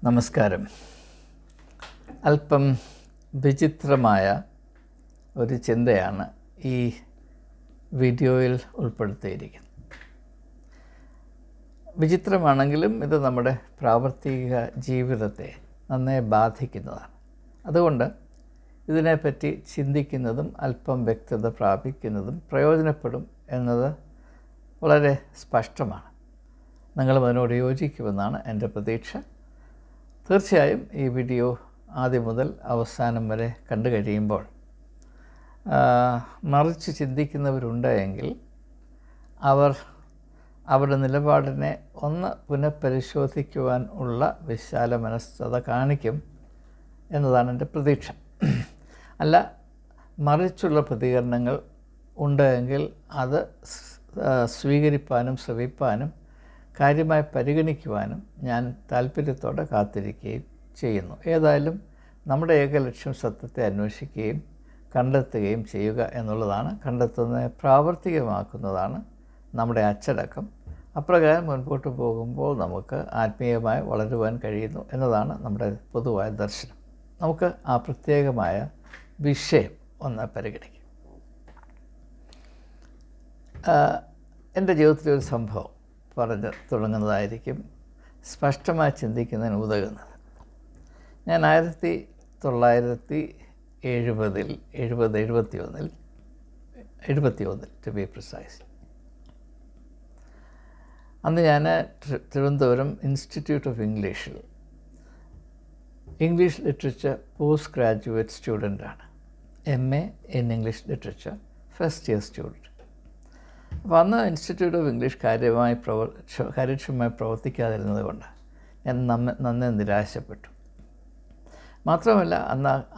നമസ്കാരം. അല്പം വിചിത്രമായ ഒരു ചിന്തയാണ് ഈ വീഡിയോയിൽ ഉൾപ്പെടുത്തിയിരിക്കുന്നത്. വിചിത്രമാണെങ്കിലും ഇത് നമ്മുടെ പ്രാവർത്തിക ജീവിതത്തെ നന്നായി ബാധിക്കുന്നതാണ്. അതുകൊണ്ട് ഇതിനെപ്പറ്റി ചിന്തിക്കുന്നതും അല്പം വ്യക്തത പ്രാപിക്കുന്നതും പ്രയോജനപ്പെടും എന്നത് വളരെ സ്പഷ്ടമാണ്. നിങ്ങളും അതിനോട് യോജിക്കുമെന്നാണ് എൻ്റെ പ്രതീക്ഷ. തീർച്ചയായും ഈ വീഡിയോ ആദ്യം മുതൽ അവസാനം വരെ കണ്ടു കഴിയുമ്പോൾ മറിച്ച് ചിന്തിക്കുന്നവരുണ്ട് എങ്കിൽ അവരുടെ നിലപാടിനെ ഒന്ന് പുനഃപരിശോധിക്കുവാൻ ഉള്ള വിശാല മനസ്സത കാണിക്കും എന്നതാണ് എൻ്റെ പ്രതീക്ഷ. അല്ല, മറിച്ചുള്ള പ്രതികരണങ്ങൾ ഉണ്ട് എങ്കിൽ അത് സ്വീകരിപ്പാനും ശ്രവിപ്പാനും കാര്യമായി പരിഗണിക്കുവാനും ഞാൻ താല്പര്യത്തോടെ കാത്തിരിക്കുകയും ചെയ്യുന്നു. ഏതായാലും നമ്മുടെ ഏക ലക്ഷ്യം സത്യത്തെ അന്വേഷിക്കുകയും കണ്ടെത്തുകയും ചെയ്യുക എന്നുള്ളതാണ്. കണ്ടെത്തുന്നതിനെ പ്രാവർത്തികമാക്കുന്നതാണ് നമ്മുടെ അച്ചടക്കം. അപ്രകാരം മുൻപോട്ട് പോകുമ്പോൾ നമുക്ക് ആത്മീയമായി വളരുവാൻ കഴിയുന്നു എന്നതാണ് നമ്മുടെ പൊതുവായ ദർശനം. നമുക്ക് ആ പ്രത്യേകമായ വിഷയം ഒന്ന് പരിഗണിക്കാം. എൻ്റെ ജീവിതത്തിലെ ഒരു സംഭവം പറഞ്ഞ് തുടങ്ങുന്നതായിരിക്കും സ്പഷ്ടമായി ചിന്തിക്കുന്നതിന് ഉതകുന്നത്. ഞാൻ 1971 ടു ബി പ്രിസൈസ്, അന്ന് ഞാൻ Thiruvananthapuram institute of English literature post graduate സ്റ്റുഡൻ്റാണ്. MA in English literature first year student. അപ്പോൾ അന്ന് ഇൻസ്റ്റിറ്റ്യൂട്ട് ഓഫ് ഇംഗ്ലീഷ് കാര്യക്ഷമമായി പ്രവർത്തിക്കാതിരുന്നത് കൊണ്ട് ഞാൻ നന്നേ നിരാശപ്പെട്ടു. മാത്രമല്ല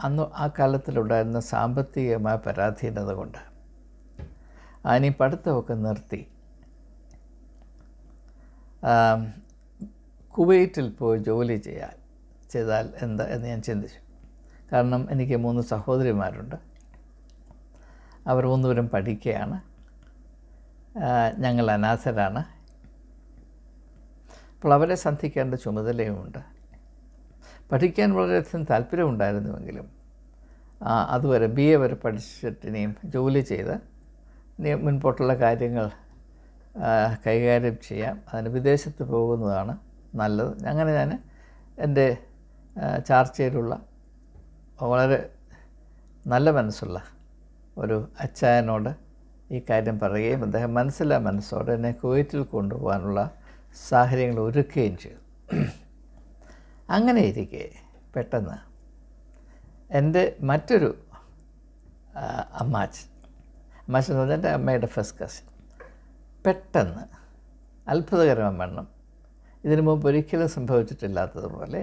അന്ന് ആ കാലത്തിലുണ്ടായിരുന്ന സാമ്പത്തികമായ പരാധീനത കൊണ്ട് അതിന് പഠിത്തമൊക്കെ നിർത്തി കുവൈറ്റിൽ പോയി ജോലി ചെയ്താൽ എന്താ എന്ന് ഞാൻ ചിന്തിച്ചു. കാരണം എനിക്ക് 3 സഹോദരിമാരുണ്ട്. അവർ 3 പേരും പഠിക്കുകയാണ്. ഞങ്ങൾ അനാഥരാണ്. അപ്പോൾ അവരെ സന്ധിക്കേണ്ട ചുമതലയുമുണ്ട്. പഠിക്കാൻ വളരെയധികം താല്പര്യമുണ്ടായിരുന്നുവെങ്കിലും അതുവരെ BA വരെ പഠിച്ചിട്ട് ഇനിയും ജോലി ചെയ്ത് ഇനി മുൻപോട്ടുള്ള കാര്യങ്ങൾ കൈകാര്യം ചെയ്യാം, അതിന് വിദേശത്ത് പോകുന്നതാണ് നല്ലത്. അങ്ങനെ ഞാൻ എൻ്റെ ചാർച്ചയിലുള്ള വളരെ നല്ല മനസ്സുള്ള ഒരു അച്ചായനോട് ഈ കാര്യം പറയുകയും അദ്ദേഹം മനസ്സോടെ എന്നെ കുവൈറ്റിൽ കൊണ്ടുപോകാനുള്ള സാഹചര്യങ്ങൾ ഒരുക്കുകയും ചെയ്തു. അങ്ങനെ ഇരിക്കെ പെട്ടെന്ന് എൻ്റെ മറ്റൊരു അമ്മാച്ചൻ എന്ന് പറഞ്ഞാൽ എൻ്റെ അമ്മയുടെ ഫസ്റ്റ് കസിൻ പെട്ടെന്ന് അത്ഭുതകരമായ വണ്ണം ഇതിനു മുമ്പ് ഒരിക്കലും സംഭവിച്ചിട്ടില്ലാത്തതുപോലെ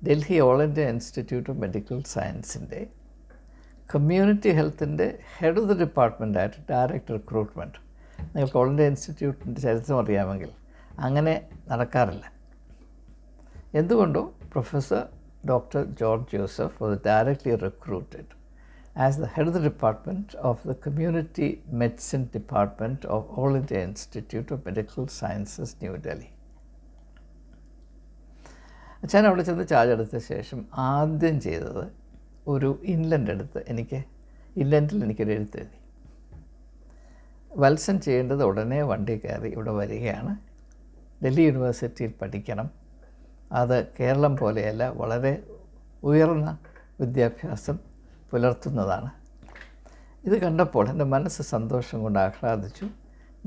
Delhi all India institute of medical സയൻസിൻ്റെ കമ്മ്യൂണിറ്റി ഹെൽത്തിൻ്റെ ഹെഡ് ഓഫ് ദി ഡിപ്പാർട്ട്മെൻറ്റായിട്ട് ഡയറക്റ്റ് റിക്രൂട്ട്മെൻറ്റ്. നിങ്ങൾക്ക് ഓൾ ഇന്ത്യ ഇൻസ്റ്റിറ്റ്യൂട്ടിൻ്റെ ചരിത്രം അറിയാമെങ്കിൽ അങ്ങനെ നടക്കാറില്ല. എന്തുകൊണ്ടോ professor doctor George Joseph was directly recruited as the head of the department of the community medicine department of all India institute of medical sciences, New Delhi. അച്ഛൻ അവിടെ ചെന്ന് ചാർജ് എടുത്ത ശേഷം ആദ്യം ചെയ്തത് ഒരു ഇൻലൻഡ് എടുത്ത് ഇൻലൻഡിൽ എനിക്കൊരു എഴുത്തെഴുതി. വത്സൻ ചെയ്യേണ്ടത് ഉടനെ വണ്ടി കയറി ഇവിടെ വരികയാണ്, ഡൽഹി യൂണിവേഴ്സിറ്റിയിൽ പഠിക്കണം, അത് കേരളം പോലെയല്ല, വളരെ ഉയർന്ന വിദ്യാഭ്യാസം പുലർത്തുന്നതാണ്. ഇത് കണ്ടപ്പോൾ എൻ്റെ മനസ്സ് സന്തോഷം കൊണ്ട് ആഹ്ലാദിച്ചു.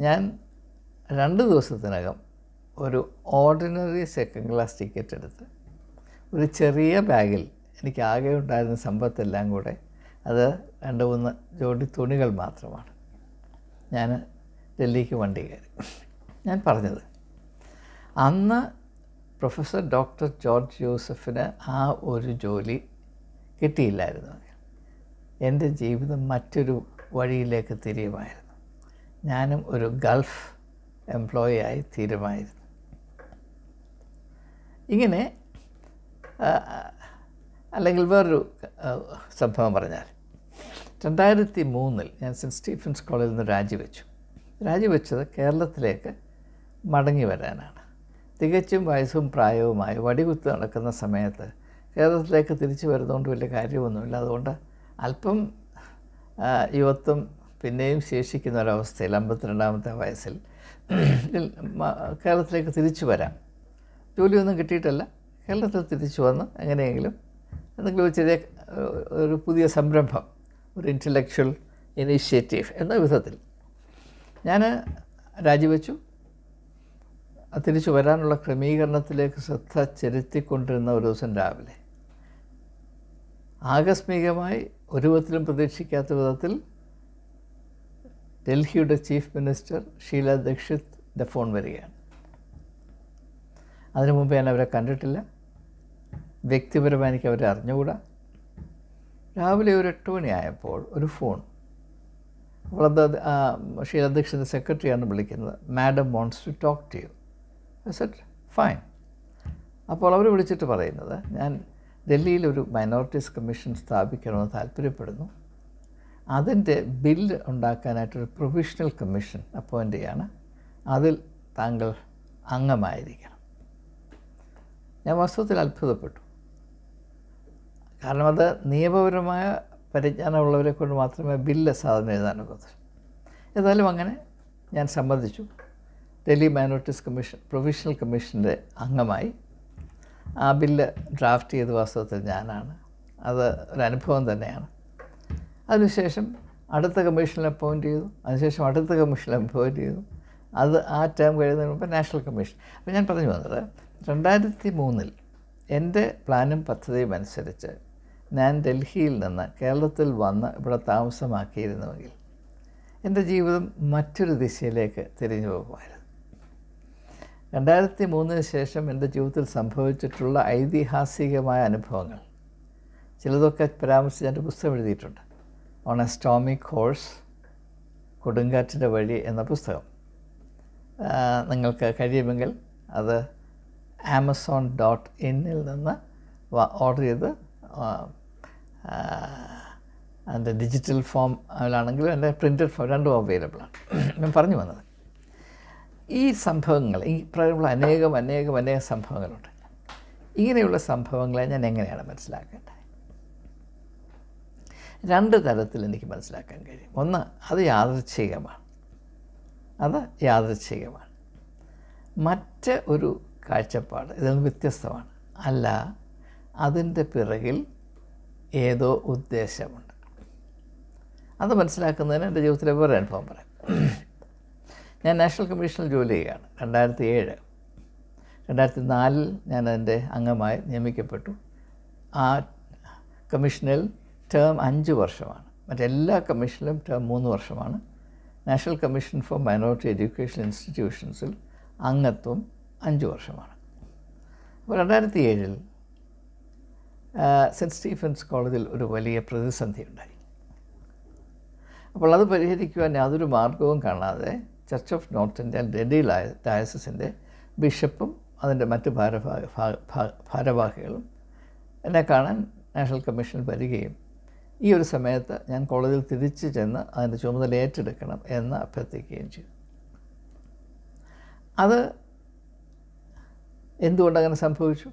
ഞാൻ 2 ദിവസത്തിനകം ഒരു ഓർഡിനറി സെക്കൻഡ് ക്ലാസ് ടിക്കറ്റ് എടുത്ത് ഒരു ചെറിയ ബാഗിൽ എനിക്ക് ആകെ ഉണ്ടായിരുന്ന സമ്പത്തെല്ലാം കൂടെ, അത് 2-3 ജോഡി തുണികൾ മാത്രമാണ്, ഞാൻ ഡൽഹിക്ക് വണ്ടി കയറി. ഞാൻ പറഞ്ഞത്, അന്ന് പ്രൊഫസർ ഡോക്ടർ ജോർജ് ജോസഫിന് ആ ഒരു ജോലി കിട്ടിയില്ലായിരുന്നു, എൻ്റെ ജീവിതം മറ്റൊരു വഴിയിലേക്ക് തിരിയുമായിരുന്നു. ഞാനും ഒരു ഗൾഫ് എംപ്ലോയി ആയി തീരുമായിരുന്നു. ഇങ്ങനെ അല്ലെങ്കിൽ വേറൊരു സംഭവം പറഞ്ഞാൽ, 2003 ഞാൻ സെൻറ്റ് സ്റ്റീഫൻസ് കോളേജിൽ നിന്ന് രാജിവെച്ചത് കേരളത്തിലേക്ക് മടങ്ങി വരാനാണ്. തികച്ചും വയസ്സും പ്രായവുമായി വടികുത്ത് നടക്കുന്ന സമയത്ത് കേരളത്തിലേക്ക് തിരിച്ചു വരുന്നതുകൊണ്ട് വലിയ കാര്യമൊന്നുമില്ല. അതുകൊണ്ട് അല്പം യുവത്വം പിന്നെയും ശേഷിക്കുന്ന ഒരവസ്ഥയിൽ 52-ാമത്തെ വയസ്സിൽ കേരളത്തിലേക്ക് തിരിച്ചു വരാം. ജോലിയൊന്നും കിട്ടിയിട്ടല്ല, കേരളത്തിൽ തിരിച്ചു വന്ന് എങ്ങനെയെങ്കിലും എന്തെങ്കിലും ഒരു ചെറിയ ഒരു പുതിയ സംരംഭം, ഒരു ഇൻ്റലക്ച്വൽ ഇനീഷ്യേറ്റീവ് എന്ന വിധത്തിൽ ഞാൻ രാജിവെച്ചു. തിരിച്ചു വരാനുള്ള ക്രമീകരണത്തിലേക്ക് ശ്രദ്ധ ചെലുത്തിക്കൊണ്ടിരുന്ന ഒരു ദിവസം രാവിലെ ആകസ്മികമായി ഒരു വിധത്തിലും പ്രതീക്ഷിക്കാത്ത വിധത്തിൽ ഡൽഹിയുടെ ചീഫ് മിനിസ്റ്റർ ഷീല ദീക്ഷിത്തിൻ്റെ ഫോൺ വരികയാണ്. അതിനു മുമ്പ് ഞാൻ അവരെ കണ്ടിട്ടില്ല, വ്യക്തിപരമായി എനിക്ക് അവരെ അറിഞ്ഞുകൂടാ. രാവിലെ ഒരു 8 മണിയായപ്പോൾ ഒരു ഫോൺ, അവളത് ഷീല ദീക്ഷിത്തിൻ്റെ സെക്രട്ടറിയാണ് വിളിക്കുന്നത്. Madam wants to talk to you. I said fine. അപ്പോൾ അവർ വിളിച്ചിട്ട് പറയുന്നത്, ഞാൻ ഡൽഹിയിലൊരു മൈനോറിറ്റീസ് കമ്മീഷൻ സ്ഥാപിക്കണമെന്ന് താല്പര്യപ്പെടുന്നു. അതിൻ്റെ ബില്ല് ഉണ്ടാക്കാനായിട്ടൊരു പ്രൊവിഷണൽ കമ്മീഷൻ അപ്പോയിൻ്റ് ചെയ്യാണ്. അതിൽ താങ്കൾ അംഗമായിരിക്കണം. ഞാൻ വാസ്തവത്തിൽ അത്ഭുതപ്പെട്ടു. കാരണം അത് നിയമപരമായ പരിജ്ഞാനമുള്ളവരെ കൊണ്ട് മാത്രമേ ബില്ല് സാധനം എഴുതാനൊക്കത്തുള്ളൂ. ഏതായാലും അങ്ങനെ ഞാൻ സമ്മതിച്ചു. ഡൽഹി മൈനോറിറ്റീസ് കമ്മീഷൻ പ്രൊവിഷണൽ കമ്മീഷൻ്റെ അംഗമായി. ആ ബില്ല് ഡ്രാഫ്റ്റ് ചെയ്ത് വാസ്തവത്തിൽ ഞാനാണ്. അത് ഒരനുഭവം തന്നെയാണ്. അതിനുശേഷം അടുത്ത കമ്മീഷനിൽ അപ്പോയിൻ്റ് ചെയ്തു. അതിനുശേഷം അടുത്ത കമ്മീഷനിൽ അപ്പോയിൻ്റ് ചെയ്തു. അത് ആ ടേം കഴിയുന്നതിന് മുമ്പ് നാഷണൽ കമ്മീഷൻ. അപ്പോൾ ഞാൻ പറഞ്ഞു വന്നത് 2003 എൻ്റെ പ്ലാനും പദ്ധതിയും അനുസരിച്ച് ഞാൻ ഡൽഹിയിൽ നിന്ന് കേരളത്തിൽ വന്ന് ഇവിടെ താമസമാക്കിയിരുന്നുവെങ്കിൽ എൻ്റെ ജീവിതം മറ്റൊരു ദിശയിലേക്ക് തിരിഞ്ഞു പോകുമായിരുന്നു. 2003 ശേഷം എൻ്റെ ജീവിതത്തിൽ സംഭവിച്ചിട്ടുള്ള ഐതിഹാസികമായ അനുഭവങ്ങൾ ചിലതൊക്കെ പരാമർശിച്ച് എൻ്റെ പുസ്തകം എഴുതിയിട്ടുണ്ട്. ഓൺ എ സ്റ്റോമി കോഴ്സ്, കൊടുങ്കാറ്റിൻ്റെ വഴി എന്ന പുസ്തകം നിങ്ങൾക്ക് കഴിയുമെങ്കിൽ അത് Amazon.in നിന്ന് ഓർഡർ ചെയ്ത് അതിൻ്റെ ഡിജിറ്റൽ ഫോം അതിലാണെങ്കിലും എൻ്റെ പ്രിൻറ്റഡ് ഫോം രണ്ടും അവൈലബിളാണ്. ഞാൻ പറഞ്ഞു വന്നത് ഈ സംഭവങ്ങൾ, ഈ പറയുമ്പോൾ അനേകം സംഭവങ്ങളുണ്ട്. ഇങ്ങനെയുള്ള സംഭവങ്ങളെ ഞാൻ എങ്ങനെയാണ് മനസ്സിലാക്കേണ്ടത്? 2 തരത്തിൽ എനിക്ക് മനസ്സിലാക്കാൻ കഴിയും. ഒന്ന്, അത് യാദൃച്ഛികമാണ്. മറ്റ് ഒരു കാഴ്ചപ്പാട് ഇതിൽ നിന്ന് വ്യത്യസ്തമാണ്. അല്ല, അതിൻ്റെ പിറകിൽ ഏതോ ഉദ്ദേശമുണ്ട്. അത് മനസ്സിലാക്കുന്നതിന് എൻ്റെ ജീവിതത്തിലെ വേറെ അനുഭവം പറയാം. ഞാൻ നാഷണൽ കമ്മീഷനിൽ ജോലി ചെയ്യുകയാണ്. 2007 2004 ഞാൻ അതിൻ്റെ അംഗമായി നിയമിക്കപ്പെട്ടു. ആ കമ്മീഷനിൽ ടേം 5 വർഷമാണ്. മറ്റെല്ലാ കമ്മീഷനിലും ടേം 3 വർഷമാണ്. National commission for minority education ഇൻസ്റ്റിറ്റ്യൂഷൻസിൽ അംഗത്വം 5 വർഷമാണ്. അപ്പോൾ 2007 സെൻറ്റ് സ്റ്റീഫൻസ് കോളേജിൽ ഒരു വലിയ പ്രതിസന്ധി ഉണ്ടായി. അപ്പോൾ അത് പരിഹരിക്കുവാൻ യാതൊരു മാർഗവും കാണാതെ church of north India Delhi ഡയസിസിൻ്റെ ബിഷപ്പും അതിൻ്റെ മറ്റ് ഭാരവാഹികളും എന്നെ കാണാൻ നാഷണൽ കമ്മീഷനിൽ വരികയും ഈ ഒരു സമയത്ത് ഞാൻ കോളേജിൽ തിരിച്ചു ചെന്ന് അതിൻ്റെ ചുമതല ഏറ്റെടുക്കണം എന്ന് അഭ്യർത്ഥിക്കുകയും ചെയ്തു. അത് എന്തുകൊണ്ടങ്ങനെ സംഭവിച്ചു?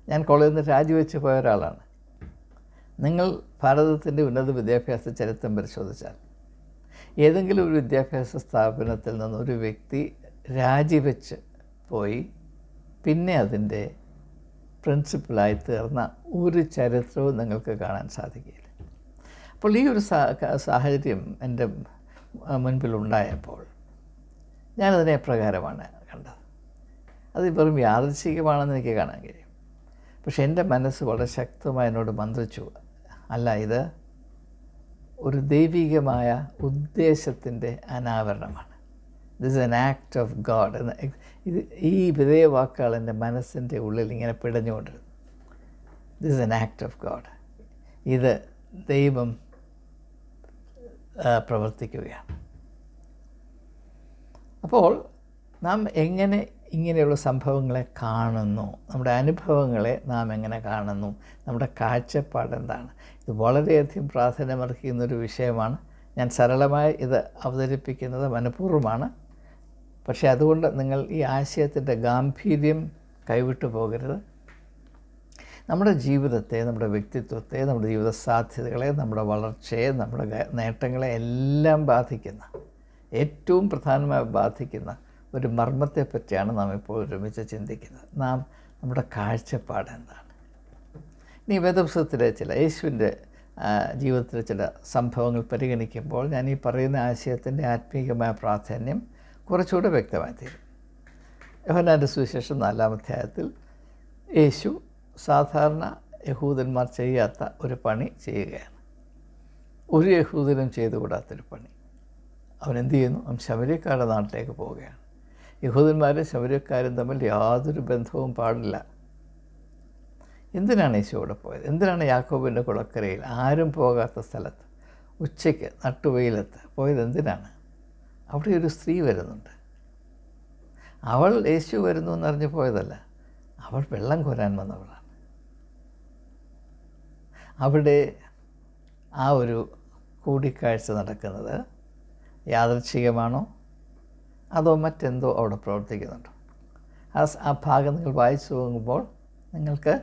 ഞാൻ കോളേജിൽ നിന്ന് രാജിവെച്ച് പോയ ഒരാളാണ്. നിങ്ങൾ ഭാരതത്തിൻ്റെ ഉന്നത വിദ്യാഭ്യാസ ചരിത്രം പരിശോധിച്ചാൽ ഏതെങ്കിലും ഒരു വിദ്യാഭ്യാസ സ്ഥാപനത്തിൽ നിന്നൊരു വ്യക്തി രാജിവെച്ച് പോയി പിന്നെ അതിൻ്റെ പ്രിൻസിപ്പലായി തീർന്ന ഒരു ചരിത്രവും നിങ്ങൾക്ക് കാണാൻ സാധിക്കില്ല. അപ്പോൾ ഈ ഒരു സാഹചര്യം എൻ്റെ മുൻപിലുണ്ടായപ്പോൾ ഞാനതിനെ എപ്രകാരമാണ് കണ്ടത്? അത് വെറും യാദൃച്ഛികമാണെന്ന് എനിക്ക് കാണാൻ കഴിയും. പക്ഷേ എൻ്റെ മനസ്സ് വളരെ ശക്തമായി എന്നോട് മന്ത്രിച്ചു, അല്ല, ഇത് ഒരു ദൈവികമായ ഉദ്ദേശത്തിൻ്റെ അനാവരണമാണ്. This an act of God എന്ന ഈ വിധേയ വാക്കുകൾ എൻ്റെ മനസ്സിൻ്റെ ഉള്ളിൽ ഇങ്ങനെ പിടഞ്ഞുകൊണ്ടിരുന്നു. This an act of God, ഇത് ദൈവം പ്രവർത്തിക്കുകയാണ്. അപ്പോൾ നാം എങ്ങനെ ഇങ്ങനെയുള്ള സംഭവങ്ങളെ കാണുന്നു, നമ്മുടെ അനുഭവങ്ങളെ നാം എങ്ങനെ കാണുന്നു, നമ്മുടെ കാഴ്ചപ്പാട് എന്താണ്? ഇത് വളരെയധികം പ്രാധാന്യമർഹിക്കുന്നൊരു വിഷയമാണ്. ഞാൻ സരളമായി ഇത് അവതരിപ്പിക്കുന്നത് മനഃപൂർവ്വമാണ്. പക്ഷേ അതുകൊണ്ട് നിങ്ങൾ ഈ ആശയത്തിൻ്റെ ഗാംഭീര്യം കൈവിട്ടു പോകരുത്. നമ്മുടെ ജീവിതത്തെ, നമ്മുടെ വ്യക്തിത്വത്തെ, നമ്മുടെ ജീവിത സാധ്യതകളെ, നമ്മുടെ വളർച്ചയെ, നമ്മുടെ നേട്ടങ്ങളെ എല്ലാം ബാധിക്കുന്ന, ഏറ്റവും പ്രധാനമായി ബാധിക്കുന്ന ഒരു മർമ്മത്തെ പറ്റിയാണ് നാം ഇപ്പോൾ ഒരുമിച്ച് ചിന്തിക്കുന്നത്. നമ്മുടെ കാഴ്ചപ്പാട് എന്താണ്? ഇനി വേദപുസ്തകത്തിലെ യേശുവിൻ്റെ ജീവിതത്തിലെ ചില സംഭവങ്ങൾ പരിഗണിക്കുമ്പോൾ ഞാൻ ഈ പറയുന്ന ആശയത്തിൻ്റെ ആത്മീയമായ പ്രാധാന്യം കുറച്ചുകൂടെ വ്യക്തമായി തീരും. യോഹന്നാൻ്റെ സുവിശേഷം 4-ാം അധ്യായത്തിൽ യേശു സാധാരണ യഹൂദന്മാർ ചെയ്യാത്ത ഒരു പണി ചെയ്യുകയാണ്. ഒരു യഹൂദനും ചെയ്തുകൂടാത്തൊരു പണി. അവൻ എന്ത് ചെയ്യുന്നു? അവൻ ശമര്യക്കാരുടെ നാട്ടിലേക്ക് പോവുകയാണ്. യഹൂദന്മാരും ശമര്യക്കാരും തമ്മിൽ യാതൊരു ബന്ധവും പാടില്ല. എന്തിനാണ് യേശു അവിടെ പോയത്? എന്തിനാണ് യാക്കോബിൻ്റെ കുളക്കരയിൽ ആരും പോകാത്ത സ്ഥലത്ത് ഉച്ചയ്ക്ക് നട്ടുവെയിലത്ത് പോയത്? എന്തിനാണ്? അവിടെ ഒരു സ്ത്രീ വരുന്നുണ്ട്. അവൾ യേശു വരുന്നു എന്നറിഞ്ഞ് പോയതല്ല, അവൾ വെള്ളം കോരാൻ വന്നവളാണ്. അവിടെ ആ ഒരു കൂടിക്കാഴ്ച നടക്കുന്നത് യാദൃച്ഛികമാണോ അതോ മറ്റെന്തോ അവിടെ പ്രവർത്തിക്കുന്നുണ്ടോ? ആ ഭാഗം നിങ്ങൾ വായിച്ചു പോകുമ്പോൾ നിങ്ങൾക്ക്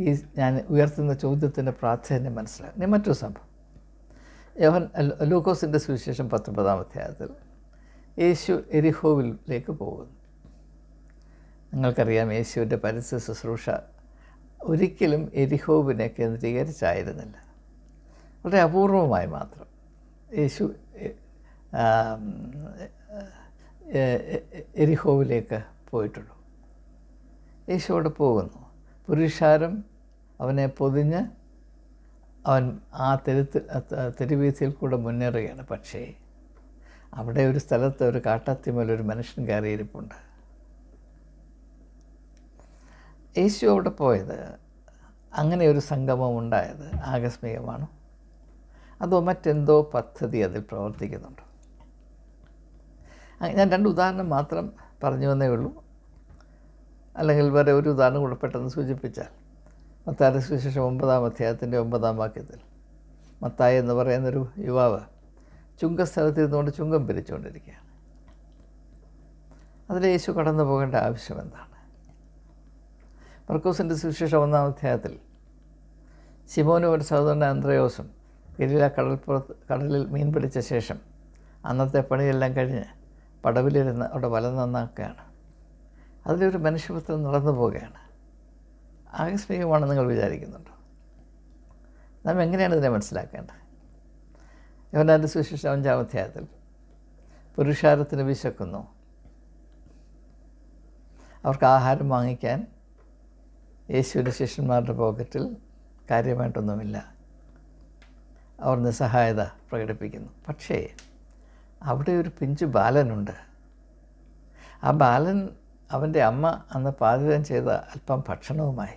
ഈ ഞാൻ ഉയർത്തുന്ന ചോദ്യത്തിൻ്റെ പ്രാധാന്യം മനസ്സിലാകും. ഇനി മറ്റൊരു സംഭവം, ലൂക്കോസിൻ്റെ സുവിശേഷം 19-ാം അധ്യായത്തിൽ യേശു എരിഹോവിലേക്ക് പോകുന്നു. നിങ്ങൾക്കറിയാം, യേശുവിൻ്റെ പരസ്യ ശുശ്രൂഷ ഒരിക്കലും എരിഹോവിനെ കേന്ദ്രീകരിച്ചായിരുന്നില്ല. വളരെ അപൂർവമായി മാത്രം യേശു എരിഹോവിലേക്ക് പോയിട്ടുള്ളൂ. യേശു അവിടെ പോകുന്നു. പുരുഷാരം അവനെ പൊതിഞ്ഞ് അവൻ ആ തെരുവീഥിയിൽ കൂടെ മുന്നേറുകയാണ്. പക്ഷേ അവിടെ ഒരു സ്ഥലത്ത് ഒരു കാട്ടത്തിമേലൊരു മനുഷ്യൻ കയറിയിരിപ്പുണ്ട്. യേശു അവിടെ പോയത്, അങ്ങനെ ഒരു സംഗമം ഉണ്ടായത് ആകസ്മികമാണോ അതോ മറ്റെന്തോ പദ്ധതി അതിൽ പ്രവർത്തിക്കുന്നുണ്ടോ? ഞാൻ 2 ഉദാഹരണം മാത്രം പറഞ്ഞു വന്നേ ഉള്ളൂ. അല്ലെങ്കിൽ വേറെ ഒരു ഉദാഹരണം കൂടെ പെട്ടെന്ന് സൂചിപ്പിച്ചാൽ, മത്തായിയുടെ സുവിശേഷം 9-ാം അധ്യായത്തിൻ്റെ 9-ാം വാക്യത്തിൽ മത്തായി എന്ന് പറയുന്നൊരു യുവാവ് ചുങ്കസ്ഥലത്തിരുന്നുകൊണ്ട് ചുങ്കം പിരിച്ചുകൊണ്ടിരിക്കുകയാണ്. അതിൽ യേശു കടന്നു പോകേണ്ട ആവശ്യം എന്താണ്? മർക്കോസിൻ്റെ സുവിശേഷം 1-ാം അധ്യായത്തിൽ ശിമോനും ഒരു സഹോദരൻ അന്ത്രയോസും ഗലീല കടലിൽ മീൻ പിടിച്ച ശേഷം അന്നത്തെ പണിയെല്ലാം കഴിഞ്ഞ് പടവിലിരുന്ന് അവിടെ വല നന്നാക്കുകയാണ്. അതിലൊരു മനുഷ്യപുത്രൻ നടന്നു പോവുകയാണ്. ആകസ്മികമാണെന്ന് നിങ്ങൾ വിചാരിക്കുന്നുണ്ടോ? നാം എങ്ങനെയാണ് ഇതിനെ മനസ്സിലാക്കേണ്ടത്? യോഹന്നാൻ്റെ സുവിശേഷം 5-ാം അധ്യായത്തിൽ പുരുഷാരത്തിന് വിശക്കുന്നു. അവർക്ക് ആഹാരം വാങ്ങിക്കാൻ യേശുവിൻ്റെ ശിഷ്യന്മാരുടെ പോക്കറ്റിൽ കാര്യമായിട്ടൊന്നുമില്ല. അവർ നിസ്സഹായത പ്രകടിപ്പിക്കുന്നു. പക്ഷേ അവിടെ ഒരു പിഞ്ചു ബാലനുണ്ട്. ആ ബാലൻ അവൻ്റെ അമ്മ അന്ന് പാചകം ചെയ്ത അല്പം ഭക്ഷണവുമായി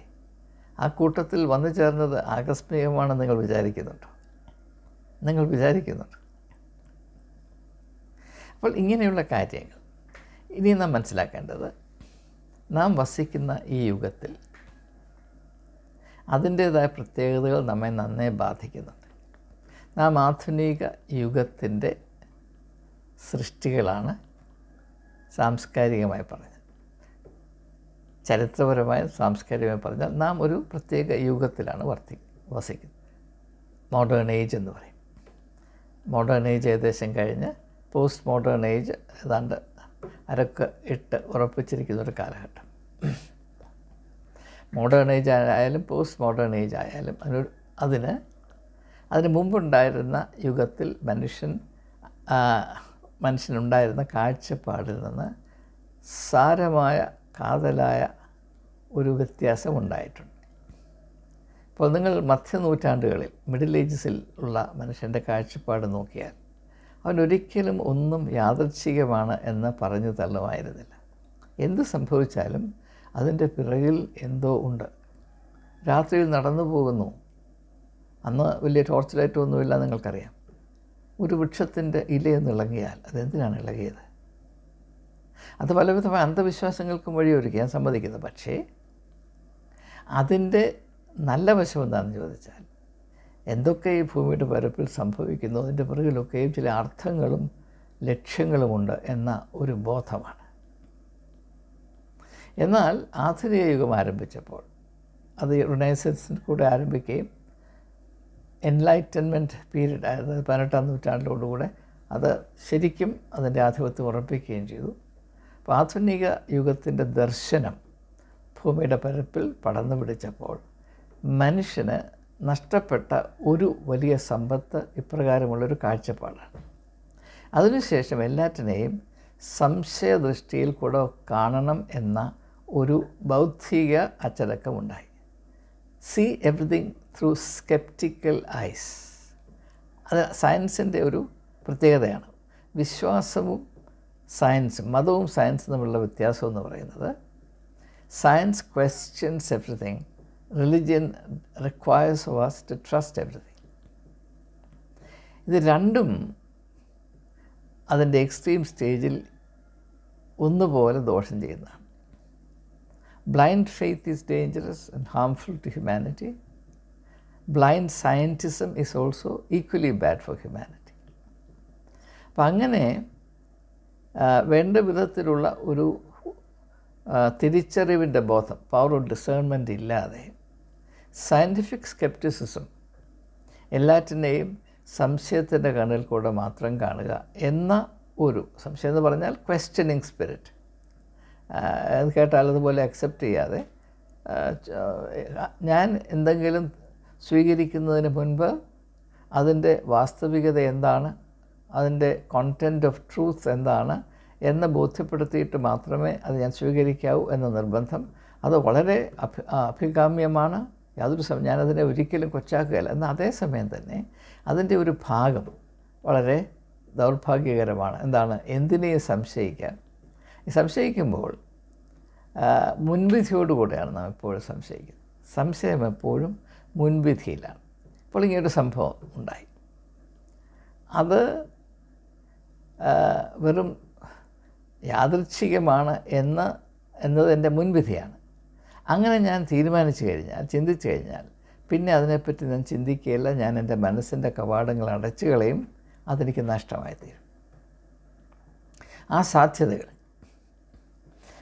ആ കൂട്ടത്തിൽ വന്നു ചേർന്നത് ആകസ്മികമാണെന്ന് നിങ്ങൾ വിചാരിക്കുന്നുണ്ടോ? അപ്പോൾ ഇങ്ങനെയുള്ള കാര്യങ്ങൾ ഇനി നാം മനസ്സിലാക്കേണ്ടത്, നാം വസിക്കുന്ന ഈ യുഗത്തിൽ അതിൻ്റേതായ പ്രത്യേകതകൾ നമ്മെ നന്നേ ബാധിക്കുന്നുണ്ട്. നാം ആധുനിക യുഗത്തിൻ്റെ സൃഷ്ടികളാണ്. സാംസ്കാരികമായി പറഞ്ഞത്, ചരിത്രപരമായി സാംസ്കാരികമായി പറഞ്ഞാൽ നാം ഒരു പ്രത്യേക യുഗത്തിലാണ് വസിക്കുന്നത്. മോഡേൺ ഏജ് എന്ന് പറയും. മോഡേൺ ഏജ് ഏകദേശം കഴിഞ്ഞ് പോസ്റ്റ് മോഡേൺ ഏജ് ഏതാണ്ട് അരക്ക് ഇട്ട് ഉറപ്പിച്ചിരിക്കുന്നൊരു കാലഘട്ടം. മോഡേൺ ഏജ് ആയാലും പോസ്റ്റ് മോഡേൺ ഏജ് ആയാലും അതിന് മുമ്പുണ്ടായിരുന്ന യുഗത്തിൽ മനുഷ്യനുണ്ടായിരുന്ന കാഴ്ചപ്പാടിൽ നിന്ന് സാരമായ കാതലായ ഒരു വ്യത്യാസമുണ്ടായിട്ടുണ്ട്. ഇപ്പോൾ നിങ്ങൾ മധ്യനൂറ്റാണ്ടുകളിൽ മിഡിൽ ഏജസിൽ ഉള്ള മനുഷ്യൻ്റെ കാഴ്ചപ്പാട് നോക്കിയാൽ അവനൊരിക്കലും ഒന്നും യാദൃച്ഛികമാണ് എന്ന് പറഞ്ഞു തള്ളുമായിരുന്നില്ല. എന്ത് സംഭവിച്ചാലും അതിൻ്റെ പിറകിൽ എന്തോ ഉണ്ട്. രാത്രിയിൽ നടന്നു പോകുന്നു. അന്ന് വലിയ ടോർച്ച് ലൈറ്റൊന്നുമില്ല, നിങ്ങൾക്കറിയാം. ഒരു വൃക്ഷത്തിൻ്റെ ഇലയൊന്ന് ഇളകിയാൽ അതെന്തിനാണ് ഇളകിയത്? അത് പലവിധമായ അന്ധവിശ്വാസങ്ങൾക്കും വഴിയൊരുക്കി, ഞാൻ സമ്മതിക്കുന്നു. പക്ഷേ അതിൻ്റെ നല്ല വശം എന്താണെന്ന് ചോദിച്ചാൽ, എന്തൊക്കെ ഈ ഭൂമിയുടെ പരപ്പിൽ സംഭവിക്കുന്നു അതിൻ്റെ പിറകിലൊക്കെയും ചില അർത്ഥങ്ങളും ലക്ഷ്യങ്ങളുമുണ്ട് എന്ന ഒരു ബോധമാണ്. എന്നാൽ ആധുനിക യുഗം ആരംഭിച്ചപ്പോൾ അത് റിനൈസൻസിൽ കൂടെ ആരംഭിക്കുകയും എൻലൈറ്റൻമെൻറ്റ് പീരീഡ്, അതായത് 18-ാം നൂറ്റാണ്ടിലോടുകൂടെ അത് ശരിക്കും അതിൻ്റെ ആധിപത്യം ഉറപ്പിക്കുകയും ചെയ്തു. അപ്പോൾ ആധുനിക യുഗത്തിൻ്റെ ദർശനം ഭൂമിയുടെ പരപ്പിൽ പടർന്നു പിടിച്ചപ്പോൾ മനുഷ്യന് നഷ്ടപ്പെട്ട ഒരു വലിയ സമ്പത്ത് ഇപ്രകാരമുള്ളൊരു കാഴ്ചപ്പാടാണ്. അതിനുശേഷം എല്ലാറ്റിനെയും സംശയദൃഷ്ടിയിൽ കൂടെ കാണണം എന്ന ഒരു ബൗദ്ധിക അച്ചടക്കമുണ്ടായി. See everything through sceptical eyes. അത് സയൻസിൻ്റെ ഒരു പ്രത്യേകതയാണ്. വിശ്വാസവും സയൻസും, മതവും സയൻസും തമ്മിലുള്ള വ്യത്യാസം എന്ന് പറയുന്നത്, science questions everything, religion requires of us to trust everything. ഇത് രണ്ടും അതിൻ്റെ എക്സ്ട്രീം സ്റ്റേജിൽ ഒന്നുപോലെ ദോഷം ചെയ്യുന്നതാണ്. Blind faith is dangerous and harmful to humanity. Blind scientism is also equally bad for humanity. അപ്പം അങ്ങനെ വേണ്ട വിധത്തിലുള്ള ഒരു തിരിച്ചറിവിൻ്റെ ബോധം, പവർ ഓഫ് ഡിസേൺമെൻറ്റ് ഇല്ലാതെ സയൻറ്റിഫിക് സ്കെപ്റ്റിസിസം, എല്ലാറ്റിനെയും സംശയത്തിൻ്റെ കണ്ണിൽ കൂടെ മാത്രം കാണുക എന്ന ഒരു, സംശയം എന്ന് പറഞ്ഞാൽ ക്വസ്റ്റ്യനിങ് സ്പിരിറ്റ്, അത് കേട്ടാൽ അതുപോലെ അക്സെപ്റ്റ് ചെയ്യാതെ ഞാൻ എന്തെങ്കിലും സ്വീകരിക്കുന്നതിന് മുൻപ് അതിൻ്റെ വാസ്തവികത എന്താണ്, അതിൻ്റെ കോണ്ടൻറ്റ് ഓഫ് ട്രൂത്ത് എന്താണ് എന്ന് ബോധ്യപ്പെടുത്തിയിട്ട് മാത്രമേ അത് ഞാൻ സ്വീകരിക്കാവൂ എന്ന നിർബന്ധം, അത് വളരെ അഭികാമ്യമാണ്. യാതൊരു ഞാനതിനെ ഒരിക്കലും കൊച്ചാക്കുകയല്ല. എന്നാൽ അതേസമയം തന്നെ അതിൻ്റെ ഒരു ഭാഗം വളരെ ദൗർഭാഗ്യകരമാണ്. എന്താണ്? എന്തിനേയും സംശയിക്കാൻ. ഈ സംശയിക്കുമ്പോൾ മുൻവിധിയോടുകൂടെയാണ് നാം എപ്പോഴും സംശയിക്കുന്നത്. സംശയം എപ്പോഴും മുൻവിധിയിലാണ്. ഇപ്പോൾ ഇങ്ങനൊരു സംഭവം ഉണ്ടായി, അത് വെറും യാദൃച്ഛികമാണ് എന്നത് എൻ്റെ മുൻവിധിയാണ്. അങ്ങനെ ഞാൻ തീരുമാനിച്ചു കഴിഞ്ഞാൽ, ചിന്തിച്ചു കഴിഞ്ഞാൽ, പിന്നെ അതിനെപ്പറ്റി ഞാൻ ചിന്തിക്കുകയില്ല. ഞാൻ എൻ്റെ മനസ്സിൻ്റെ കവാടങ്ങൾ അടച്ചു കളയും. അതെനിക്ക് നഷ്ടമായി തീരും. ആ സാധ്യതകൾ,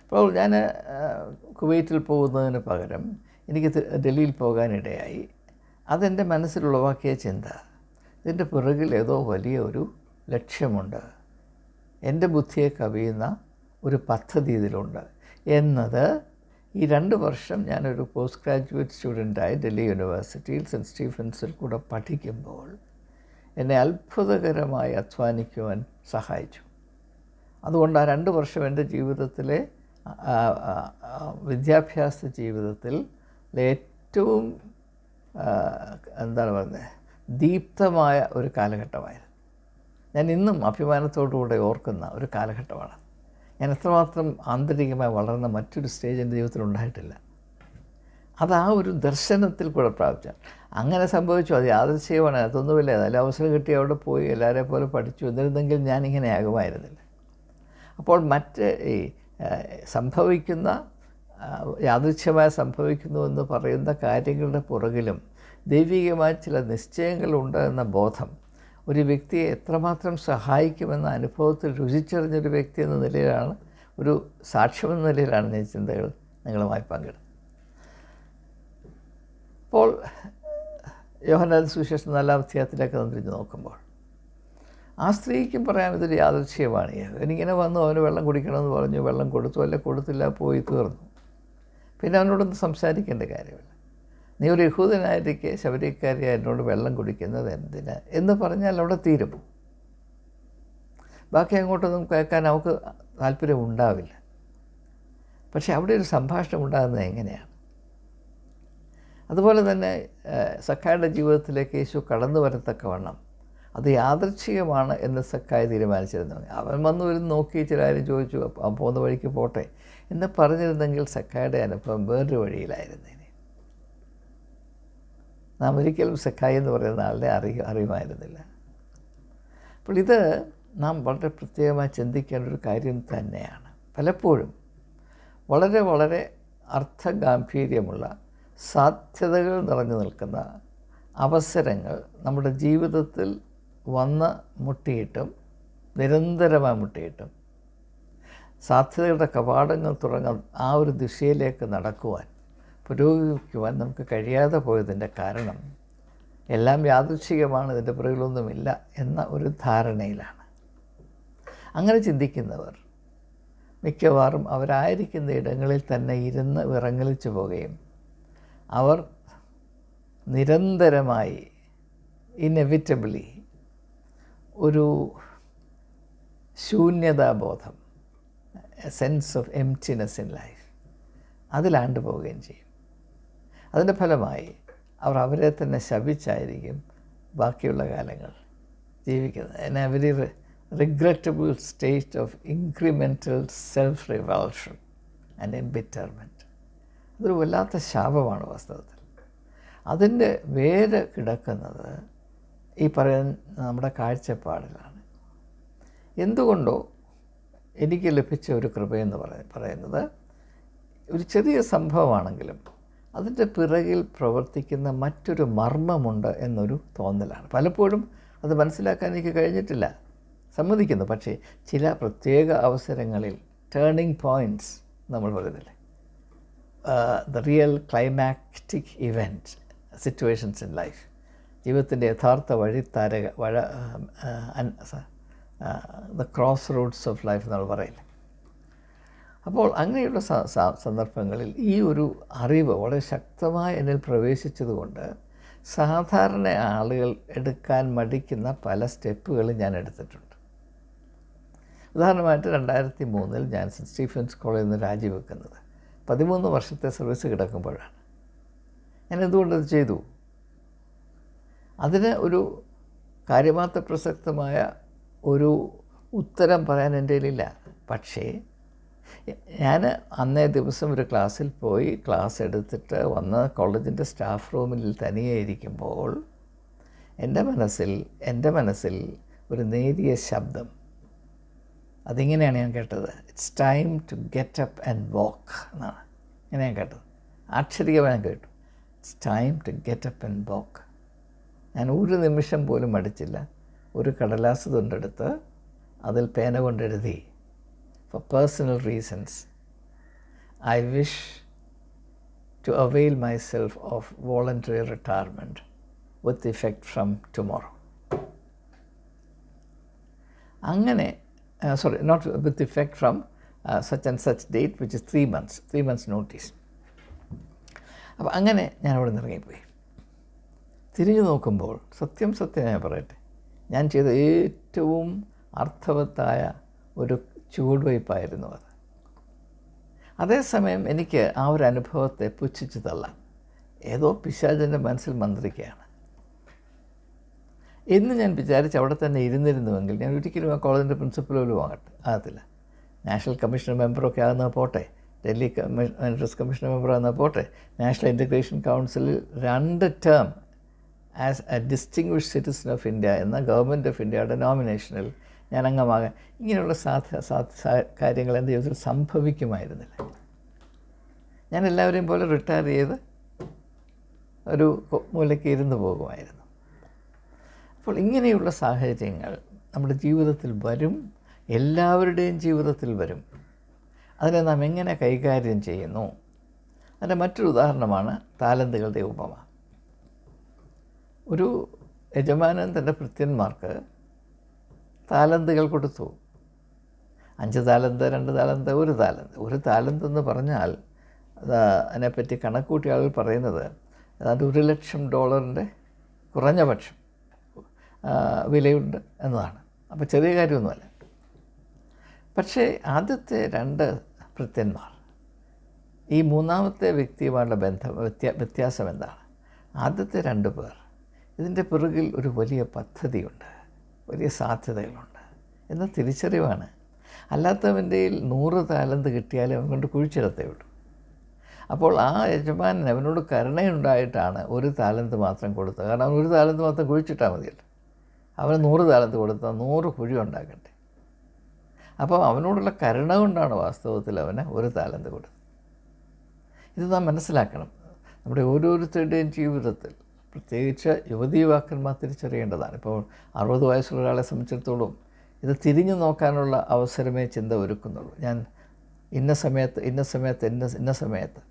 ഇപ്പോൾ ഞാൻ കുവൈറ്റിൽ പോകുന്നതിന് പകരം എനിക്ക് ഡൽഹിയിൽ പോകാനിടയായി. അതെൻ്റെ മനസ്സിലുളവാക്കിയ ചിന്ത, ഇതിൻ്റെ പിറകിൽ ഏതോ വലിയ ഒരു ലക്ഷ്യമുണ്ട്, എൻ്റെ ബുദ്ധിയെ കവിയുന്ന ഒരു പദ്ധതി ഇതിലുണ്ട് എന്നത്. ഈ 2 വർഷം ഞാനൊരു പോസ്റ്റ് ഗ്രാജുവേറ്റ് സ്റ്റുഡൻ്റായി ഡൽഹി യൂണിവേഴ്സിറ്റിയിൽ സെൻറ്റ് സ്റ്റീഫൻസിൽ കൂടെ പഠിക്കുമ്പോൾ എന്നെ അത്ഭുതകരമായി അധ്വാനിക്കുവാൻ സഹായിച്ചു. അതുകൊണ്ട് ആ 2 വർഷം എൻ്റെ ജീവിതത്തിലെ വിദ്യാഭ്യാസ ജീവിതത്തിൽ ഏറ്റവും എന്താണ് പറയുന്നത്, ദീപ്തമായ ഒരു കാലഘട്ടമായിരുന്നു. ഞാൻ ഇന്നും അഭിമാനത്തോടുകൂടെ ഓർക്കുന്ന ഒരു കാലഘട്ടമാണ്. ഞാൻ എത്രമാത്രം ആന്തരികമായി വളർന്ന മറ്റൊരു സ്റ്റേജ് എൻ്റെ ജീവിതത്തിൽ ഉണ്ടായിട്ടില്ല. അത് ആ ഒരു ദർശനത്തിൽ കൂടെ പ്രാപിച്ചാൽ അങ്ങനെ സംഭവിച്ചു. അത് യാദൃച്ഛികമാണ്, അതൊന്നുമില്ല. നല്ല അവസരം കിട്ടി അവിടെ പോയി എല്ലാവരെ പോലെ പഠിച്ചു. എന്നിരുന്നെങ്കിൽ ഞാനിങ്ങനെ ആകുമായിരുന്നില്ല. അപ്പോൾ മറ്റ് ഈ സംഭവിക്കുന്ന യാദൃച്ഛികമായി സംഭവിക്കുന്നു എന്ന് പറയുന്ന കാര്യങ്ങളുടെ പുറകിലും ദൈവികമായ ചില നിശ്ചയങ്ങളുണ്ട് എന്ന ബോധം ഒരു വ്യക്തിയെ എത്രമാത്രം സഹായിക്കുമെന്ന അനുഭവത്തിൽ രുചിച്ചറിഞ്ഞൊരു വ്യക്തി എന്ന നിലയിലാണ്, ഒരു സാക്ഷ്യമെന്ന നിലയിലാണ് ഞാൻ ചിന്തകൾ നിങ്ങളുമായി പങ്കിടുന്നത്. അപ്പോൾ യോഹന്നാൻ സുവിശേഷം 4-ാം അധ്യായത്തിലേക്ക് തിരിഞ്ഞ് നോക്കുമ്പോൾ ആ സ്ത്രീക്കും പറയാം ഇതൊരു യാദൃച്ഛികമാണ്. എനിക്കിങ്ങനെ വന്നു, അവന് വെള്ളം കുടിക്കണമെന്ന് പറഞ്ഞു, വെള്ളം കൊടുത്തു, അല്ലെ കൊടുത്തില്ല, പോയി തീർന്നു. പിന്നെ അവനോടൊന്നും സംസാരിക്കേണ്ട കാര്യമില്ല. നീ ഒരു യഹൂദനായിരിക്കെ ശബരിക്കാരിയെ എന്നോട് വെള്ളം കുടിക്കുന്നത് എന്തിന് എന്ന് പറഞ്ഞാൽ അവിടെ തീരും. ബാക്കി അങ്ങോട്ടൊന്നും കേൾക്കാൻ അവൾക്ക് താല്പര്യം ഉണ്ടാവില്ല. പക്ഷേ അവിടെ ഒരു സംഭാഷണം ഉണ്ടാകുന്നത് എങ്ങനെയാണ്? അതുപോലെ തന്നെ സക്കായുടെ ജീവിതത്തിലേക്ക് യേശു കടന്നു വരത്തക്കവണ്ണം അത് യാദൃച്ഛികമാണ് എന്ന് സക്കായി തീരുമാനിച്ചിരുന്നു. അവൻ വന്നു വരുന്ന നോക്കി ചില കാര്യം ചോദിച്ചു, അവൻ പോകുന്ന വഴിക്ക് പോട്ടെ എന്ന് പറഞ്ഞിരുന്നെങ്കിൽ സക്കായുടെ അനുഭവം വേറൊരു വഴിയിലായിരുന്നേനെ. നാം ഒരിക്കലും സക്കായി എന്ന് പറയുന്ന ആളുടെ അറിയുമായിരുന്നില്ല. അപ്പോൾ ഇത് നാം വളരെ പ്രത്യേകമായി ചിന്തിക്കേണ്ട ഒരു കാര്യം തന്നെയാണ്. പലപ്പോഴും വളരെ വളരെ അർത്ഥഗാംഭീര്യമുള്ള സാധ്യതകൾ നിറഞ്ഞു നിൽക്കുന്ന അവസരങ്ങൾ നമ്മുടെ ജീവിതത്തിൽ വന്ന് മുട്ടിയിട്ടും നിരന്തരമായി മുട്ടിയിട്ടും സാധ്യതകളുടെ കവാടങ്ങൾ തുറങ്ങാൻ ആ ഒരു ദിശയിലേക്ക് നടക്കുവാൻ, പുരോഗമിക്കുവാൻ നമുക്ക് കഴിയാതെ പോയതിൻ്റെ കാരണം എല്ലാം യാദൃച്ഛികമാണ്, ഇതിൻ്റെ പുറകിലൊന്നുമില്ല എന്ന ഒരു ധാരണയിലാണ്. അങ്ങനെ ചിന്തിക്കുന്നവർ മിക്കവാറും അവരായിരിക്കുന്ന ഇടങ്ങളിൽ തന്നെ ഇരുന്ന് വിറങ്ങലിച്ചു പോവുകയും അവർ നിരന്തരമായി ഇന്നെവിറ്റബിളി ഒരു ശൂന്യതാബോധം, sense of emptiness in life, അതിലാണ്ട് പോവുകയും ചെയ്യും. അതിൻ്റെ ഫലമായി അവർ അവരെ തന്നെ ശപിച്ചായിരിക്കും ബാക്കിയുള്ള കാലങ്ങൾ ജീവിക്കുന്നത്. In a very regrettable state of incremental self revulsion and embitterment. അതൊരു വല്ലാത്ത ശാപമാണ് വാസ്തവത്തിൽ. അതിൻ്റെ വേര് കിടക്കുന്നത് ഈ പറയുന്ന നമ്മുടെ കാഴ്ചപ്പാടിലാണ്. എന്തുകൊണ്ടോ എനിക്ക് ലഭിച്ച ഒരു കൃപയെന്ന് പറയുന്നത് ഒരു ചെറിയ സംഭവമാണെങ്കിലും അതിൻ്റെ പിറകിൽ പ്രവർത്തിക്കുന്ന മറ്റൊരു മർമ്മമുണ്ട് എന്നൊരു തോന്നലാണ്. പലപ്പോഴും അത് മനസ്സിലാക്കാൻ എനിക്ക് കഴിഞ്ഞിട്ടില്ല, സമ്മതിക്കുന്നു. പക്ഷേ ചില പ്രത്യേക അവസരങ്ങളിൽ ടേണിംഗ് പോയിൻറ്റ്സ് നമ്മൾ പറയുന്നില്ലേ, the real climactic event situations in life, ജീവിതത്തിൻ്റെ യഥാർത്ഥ the crossroads of life നമ്മൾ പറയില്ലേ. അപ്പോൾ അങ്ങനെയുള്ള സന്ദർഭങ്ങളിൽ ഈ ഒരു അറിവ് വളരെ ശക്തമായി എന്നിൽ പ്രവേശിച്ചതുകൊണ്ട് സാധാരണ ആളുകൾ എടുക്കാൻ മടിക്കുന്ന പല സ്റ്റെപ്പുകളും ഞാൻ എടുത്തിട്ടുണ്ട്. ഉദാഹരണമായിട്ട് 2003 ഞാൻ സെൻറ്റ് സ്റ്റീഫൻസ് കോളേജിൽ നിന്ന് രാജിവെക്കുന്നത് 13 വർഷത്തെ സർവീസ് കിടക്കുമ്പോഴാണ്. ഞാൻ എന്തുകൊണ്ടത് ചെയ്തു? അതിന് ഒരു കാര്യമാത്ര പ്രസക്തമായ ഒരു ഉത്തരം പറയാൻ എൻ്റെ കയ്യിലില്ല. പക്ഷേ ഞാൻ അന്നേ ദിവസം ഒരു ക്ലാസ്സിൽ പോയി ക്ലാസ് എടുത്തിട്ട് വന്ന് കോളേജിൻ്റെ സ്റ്റാഫ് റൂമിൽ തനിയെ ഇരിക്കുമ്പോൾ എൻ്റെ മനസ്സിൽ ഒരു നേരിയ ശബ്ദം, അതിങ്ങനെയാണ് ഞാൻ കേട്ടത്, it's time to get up and walk എന്നാണ്. ഇങ്ങനെ ഞാൻ കേട്ടത്, ആക്ഷരികമായി ഞാൻ കേട്ടു, it's time to get up and walk. ഞാൻ ഒരു നിമിഷം പോലും മടിച്ചില്ല. ഒരു കടലാസ് കൊണ്ടെടുത്ത് അതിൽ പേന കൊണ്ടെഴുതി, for personal reasons, I wish to avail myself of voluntary retirement with effect from tomorrow. അങ്ങനെ not with effect from such and such date, which is 3 months notice. അപ്പോൾ അങ്ങനെ ഞാൻ അവിടെ നിന്ന് ഇറങ്ങിപ്പോയി. തിരിഞ്ഞു നോക്കുമ്പോൾ സത്യം ഞാൻ പറയട്ടെ, ഞാൻ ചെയ്ത ഏറ്റവും അർത്ഥവത്തായ ഒരു ചുവടുവയ്പ്പായിരുന്നു അത്. അതേസമയം എനിക്ക് ആ ഒരു അനുഭവത്തെ പുച്ഛിച്ച് തള്ളാം. ഏതോ പിശാചിൻ്റെ മനസ്സിൽ മന്ത്രിക്കുകയാണ് എന്ന് ഞാൻ വിചാരിച്ച് അവിടെ തന്നെ ഇരുന്നിരുന്നുവെങ്കിൽ ഞാൻ ഒരിക്കലും ആ കോളേജിൻ്റെ പ്രിൻസിപ്പൽ പോലും ആകത്തില്ല. നാഷണൽ കമ്മീഷൻ മെമ്പറൊക്കെ ആകുന്നത് പോട്ടെ, ഡൽഹി മെൻറ്റേഴ്സ് കമ്മീഷൻ മെമ്പർ ആകുന്നത് പോട്ടെ, നാഷണൽ ഇൻ്റഗ്രേഷൻ കൗൺസിലിൽ 2 term as A distinguished citizen of India എന്ന ഗവൺമെൻറ് ഓഫ് ഇന്ത്യയുടെ നോമിനേഷനിൽ ഞാൻ അംഗമാകാൻ, ഇങ്ങനെയുള്ള കാര്യങ്ങൾ എൻ്റെ ജീവിതത്തിൽ സംഭവിക്കുമായിരുന്നില്ല. ഞാൻ എല്ലാവരെയും പോലെ റിട്ടയർ ചെയ്ത് ഒരു മൂലയ്ക്ക് ഇരുന്ന് പോകുമായിരുന്നു. അപ്പോൾ ഇങ്ങനെയുള്ള സാഹചര്യങ്ങൾ നമ്മുടെ ജീവിതത്തിൽ വരും, എല്ലാവരുടെയും ജീവിതത്തിൽ വരും. അതിനെ നാം എങ്ങനെ കൈകാര്യം ചെയ്യുന്നു? അതിൻ്റെ മറ്റൊരു ഉദാഹരണമാണ് താലന്തുകളുടെ ഉപമ. ഒരു യജമാനൻ തൻ്റെ ഭൃത്യന്മാർക്ക് താലന്തുകൾ കൊടുത്തു. 5 താലന്ത്, 2 താലന്ത്, 1 താലന്ത്. 1 താലന്ത് എന്ന് പറഞ്ഞാൽ അതിനെപ്പറ്റി കണക്കൂട്ടിയ ആളുകൾ പറയുന്നത് അത് $1,00,000 കുറഞ്ഞ പക്ഷം വിലയുണ്ട് എന്നതാണ്. അപ്പോൾ ചെറിയ കാര്യമൊന്നുമല്ല. പക്ഷേ ആദ്യത്തെ 2 ഭൃത്യന്മാർ ഈ മൂന്നാമത്തെ വ്യക്തിയുമായുള്ള വ്യത്യാസം എന്താണ്? ആദ്യത്തെ 2 പേർ ഇതിൻ്റെ പിറകിൽ ഒരു വലിയ പദ്ധതിയുണ്ട്, വലിയ സാധ്യതകളുണ്ട് എന്ന തിരിച്ചറിവാണ്. അല്ലാത്തവൻ്റെ 100 താലന്ത് കിട്ടിയാലും അവൻ കൊണ്ട് കുഴിച്ചിടത്തേ ഉള്ളൂ. അപ്പോൾ ആ യജമാനൻ അവനോട് കരുണയുണ്ടായിട്ടാണ് 1 താലന്ത് മാത്രം കൊടുത്തത്. കാരണം അവൻ 1 താലന്ത് മാത്രം കുഴിച്ചിട്ടാൽ മതിയല്ലോ. അവന് 100 താലന്ത് കൊടുത്താൽ 100 കുഴി ഉണ്ടാക്കണ്ടേ. അപ്പോൾ അവനോടുള്ള കരുണ കൊണ്ടാണ് വാസ്തവത്തിൽ അവന് 1 താലന്ത് കൊടുത്തത്. ഇത് നാം മനസ്സിലാക്കണം. നമ്മുടെ ഓരോരുത്തരുടെയും ജീവിതത്തിൽ പ്രത്യേകിച്ച് യുവതീ യുവാക്കന്മാർ തിരിച്ചറിയേണ്ടതാണ്. ഇപ്പോൾ 60 വയസ്സുള്ള ഒരാളെ സംബന്ധിച്ചിടത്തോളം ഇത് തിരിഞ്ഞു നോക്കാനുള്ള അവസരമേ ചിന്ത ഒരുക്കുന്നുള്ളൂ. ഞാൻ ഇന്ന സമയത്ത്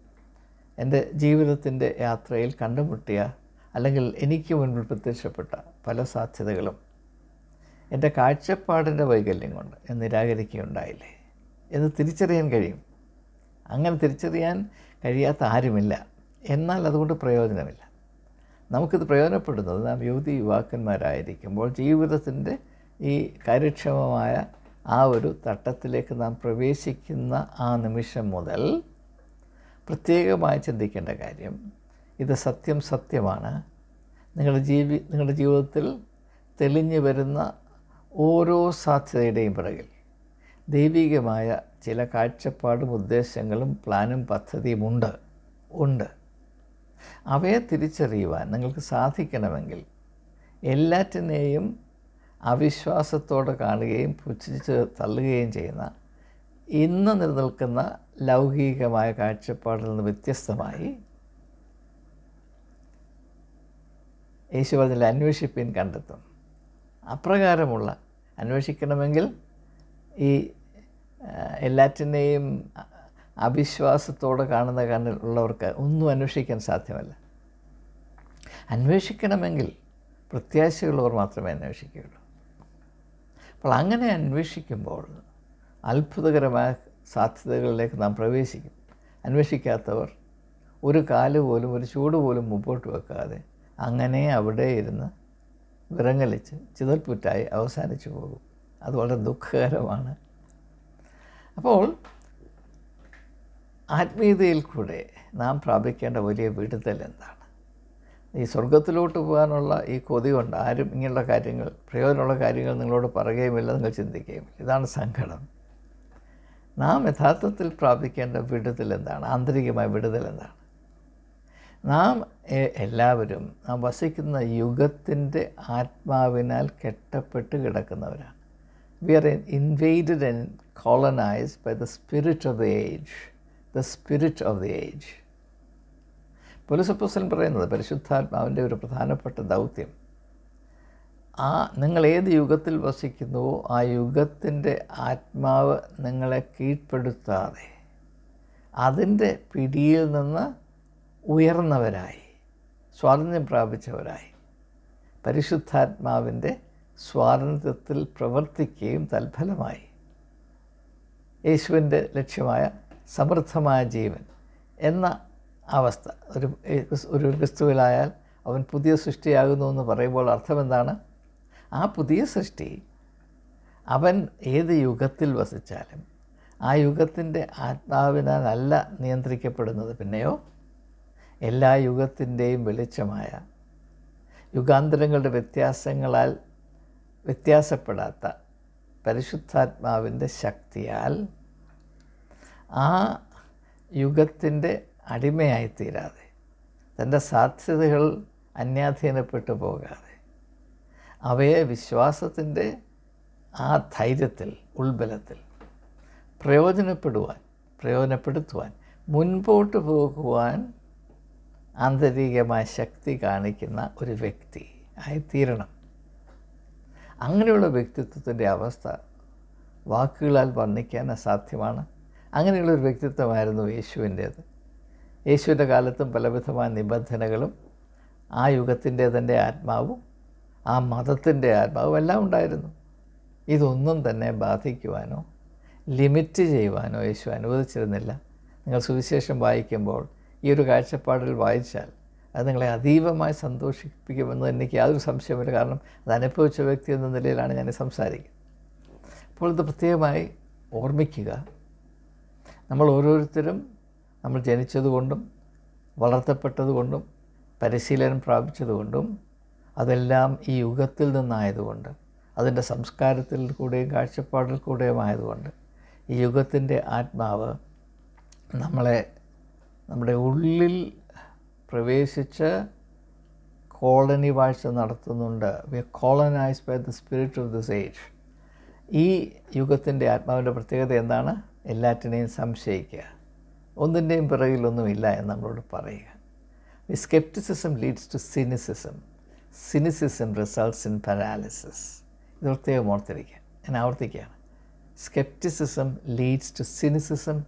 എൻ്റെ ജീവിതത്തിൻ്റെ യാത്രയിൽ കണ്ടുമുട്ടിയ അല്ലെങ്കിൽ എനിക്ക് മുൻപിൽ പ്രത്യക്ഷപ്പെട്ട പല സാധ്യതകളും എൻ്റെ കാഴ്ചപ്പാടിൻ്റെ വൈകല്യം കൊണ്ട് ഞാൻ നിരാകരിക്കുകയുണ്ടായില്ലേ എന്ന് തിരിച്ചറിയാൻ കഴിയും. അങ്ങനെ തിരിച്ചറിയാൻ കഴിയാത്ത ആരുമില്ല. എന്നാൽ അതുകൊണ്ട് പ്രയോജനമില്ല. നമുക്കിത് പ്രയോജനപ്പെടുന്നത് നാം യുവാക്കന്മാരായിരിക്കുമ്പോൾ ജീവിതത്തിൻ്റെ ഈ കാര്യക്ഷമമായ ആ ഒരു തട്ടത്തിലേക്ക് നാം പ്രവേശിക്കുന്ന ആ നിമിഷം മുതൽ പ്രത്യേകമായി ചിന്തിക്കേണ്ട കാര്യം, ഇത് സത്യമാണ്. നിങ്ങളുടെ ജീവിതത്തിൽ തെളിഞ്ഞു വരുന്ന ഓരോ സാധ്യതയുടെയും പിറകിൽ ദൈവികമായ ചില കാഴ്ചപ്പാടും ഉദ്ദേശങ്ങളും പ്ലാനും പദ്ധതിയും ഉണ്ട്. അവയെ തിരിച്ചറിയുവാൻ നിങ്ങൾക്ക് സാധിക്കണമെങ്കിൽ എല്ലാറ്റിനെയും അവിശ്വാസത്തോടെ കാണുകയും പുച്ഛിച്ച് തള്ളുകയും ചെയ്യുന്ന ഇന്ന് നിലനിൽക്കുന്ന ലൗകികമായ കാഴ്ചപ്പാടിൽ നിന്ന് വ്യത്യസ്തമായി യേശു പറഞ്ഞില്ല, അന്വേഷിപ്പിൻ കണ്ടെത്തും. അപ്രകാരമുള്ള അന്വേഷിക്കണമെങ്കിൽ ഈ എല്ലാറ്റിനെയും അവിശ്വാസത്തോടെ കാണുന്ന കണ്ണുള്ളവർക്ക് ഒന്നും അന്വേഷിക്കാൻ സാധ്യമല്ല. അന്വേഷിക്കണമെങ്കിൽ പ്രത്യാശയുള്ളവർ മാത്രമേ അന്വേഷിക്കുകയുള്ളൂ. അപ്പോൾ അങ്ങനെ അന്വേഷിക്കുമ്പോൾ അത്ഭുതകരമായ സാധ്യതകളിലേക്ക് നാം പ്രവേശിക്കും. അന്വേഷിക്കാത്തവർ ഒരു കാല് പോലും ഒരു ചൂട് പോലും മുമ്പോട്ട് വെക്കാതെ അങ്ങനെ അവിടെ ഇരുന്ന് വിറങ്ങലിച്ച് ചിതൽപ്പുറ്റായി അവസാനിച്ചു പോകും. അത് വളരെ ദുഃഖകരമാണ്. അപ്പോൾ ആത്മീയതയിൽ കൂടെ നാം പ്രാപിക്കേണ്ട വലിയ വിടുതൽ എന്താണ്? ഈ സ്വർഗത്തിലോട്ട് പോകാനുള്ള ഈ കൊതി കൊണ്ട് ആരും ഇങ്ങനെയുള്ള കാര്യങ്ങൾ, പ്രയോജനമുള്ള കാര്യങ്ങൾ നിങ്ങളോട് പറയുകയുമില്ല, നിങ്ങൾ ചിന്തിക്കുകയുമില്ല. ഇതാണ് സങ്കടം. നാം യഥാർത്ഥത്തിൽ പ്രാപിക്കേണ്ട വിടുതൽ എന്താണ്? ആന്തരികമായ വിടുതൽ എന്താണ്? നാം എല്ലാവരും നാം വസിക്കുന്ന യുഗത്തിൻ്റെ ആത്മാവിനാൽ കെട്ടപ്പെട്ട് കിടക്കുന്നവരാണ്. We are invaded and colonised by the spirit of the age. പൗലോസ് അപ്പോസ്തലൻ പറയുന്നത് പരിശുദ്ധാത്മാവിൻ്റെ ഒരു പ്രധാനപ്പെട്ട ദൗത്യം, നിങ്ങൾ ഏത് യുഗത്തിൽ വസിക്കുന്നുവോ ആ യുഗത്തിൻ്റെ ആത്മാവ് നിങ്ങളെ കീഴ്പ്പെടുത്താതെ അതിൻ്റെ പിടിയിൽ നിന്ന് ഉയർന്നവരായി, സ്വാതന്ത്ര്യം പ്രാപിച്ചവരായി പരിശുദ്ധാത്മാവിൻ്റെ സ്വാതന്ത്ര്യത്തിൽ പ്രവർത്തിക്കുകയും തൽഫലമായി യേശുവിൻ്റെ ലക്ഷ്യമായ സമൃദ്ധമായ ജീവൻ എന്ന അവസ്ഥ, ഒരു ക്രിസ്തുവിലായാൽ അവൻ പുതിയ സൃഷ്ടിയാകുന്നു എന്ന് പറയുമ്പോൾ അർത്ഥമെന്താണ്? ആ പുതിയ സൃഷ്ടി അവൻ ഏത് യുഗത്തിൽ വസിച്ചാലും ആ യുഗത്തിൻ്റെ ആത്മാവിനാലല്ല നിയന്ത്രിക്കപ്പെടുന്നത്. പിന്നെയോ എല്ലാ യുഗത്തിൻ്റെയും വെളിച്ചമായ, യുഗാന്തരങ്ങളുടെ വ്യത്യാസങ്ങളാൽ വ്യത്യാസപ്പെടാത്ത പരിശുദ്ധാത്മാവിൻ്റെ ശക്തിയാൽ ആ യുഗത്തിൻ്റെ അടിമയായിത്തീരാതെ, തൻ്റെ സാധ്യതകൾ അന്യാധീനപ്പെട്ടു പോകാതെ, അവയെ വിശ്വാസത്തിൻ്റെ ആ ധൈര്യത്തിൽ, ഉൾബലത്തിൽ പ്രയോജനപ്പെടുത്തുവാൻ മുൻപോട്ട് പോകുവാൻ ആന്തരികമായ ശക്തി കാണിക്കുന്ന ഒരു വ്യക്തി ആയിത്തീരണം. അങ്ങനെയുള്ള വ്യക്തിത്വത്തിൻ്റെ അവസ്ഥ വാക്കുകളാൽ വർണ്ണിക്കാൻ അസാധ്യമാണ്. അങ്ങനെയുള്ളൊരു വ്യക്തിത്വമായിരുന്നു യേശുവിൻ്റേത്. യേശുവിൻ്റെ കാലത്തും പലവിധമായ നിബന്ധനകളും ആ യുഗത്തിൻ്റെ തന്നെ ആത്മാവും ആ മതത്തിൻ്റെ ആത്മാവും എല്ലാം ഉണ്ടായിരുന്നു. ഇതൊന്നും തന്നെ ബാധിക്കുവാനോ ലിമിറ്റ് ചെയ്യുവാനോ യേശു അനുവദിച്ചിരുന്നില്ല. നിങ്ങൾ സുവിശേഷം വായിക്കുമ്പോൾ ഈ ഒരു കാഴ്ചപ്പാടിൽ വായിച്ചാൽ അത് നിങ്ങളെ അതീവമായി സന്തോഷിപ്പിക്കുമെന്ന് എനിക്ക് യാതൊരു സംശയമില്ല. കാരണം അത് അനുഭവിച്ച വ്യക്തി എന്ന നിലയിലാണ് ഞാൻ സംസാരിക്കുന്നത്. അപ്പോൾ ഇത് പ്രത്യേകമായി ഓർമ്മിക്കുക. നമ്മൾ ഓരോരുത്തരും നമ്മൾ ജനിച്ചതുകൊണ്ടും വളർത്തപ്പെട്ടതുകൊണ്ടും പരിശീലനം പ്രാപിച്ചതുകൊണ്ടും അതെല്ലാം ഈ യുഗത്തിൽ നിന്നായതുകൊണ്ട്, അതിൻ്റെ സംസ്കാരത്തിൽ കൂടെയും കാഴ്ചപ്പാടിൽ കൂടെയും ആയതുകൊണ്ട് ഈ യുഗത്തിൻ്റെ ആത്മാവ് നമ്മുടെ ഉള്ളിൽ പ്രവേശിച്ച് കോളനി വാഴ്ച നടത്തുന്നുണ്ട്. We are colonised by the spirit of this age. ഈ യുഗത്തിൻ്റെ ആത്മാവിൻ്റെ പ്രത്യേകത എന്താണ്? എല്ലാറ്റിനെയും സംശയിക്കുക, ഒന്നിൻ്റെയും പിറകിലൊന്നുമില്ല എന്ന് നമ്മളോട് പറയുക. Scepticism leads to cynicism results in paralysis. ഇത് പ്രത്യേകം ഓർത്തിരിക്കുക. ഞാൻ ആവർത്തിക്കുകയാണ്. Scepticism leads to cynicism,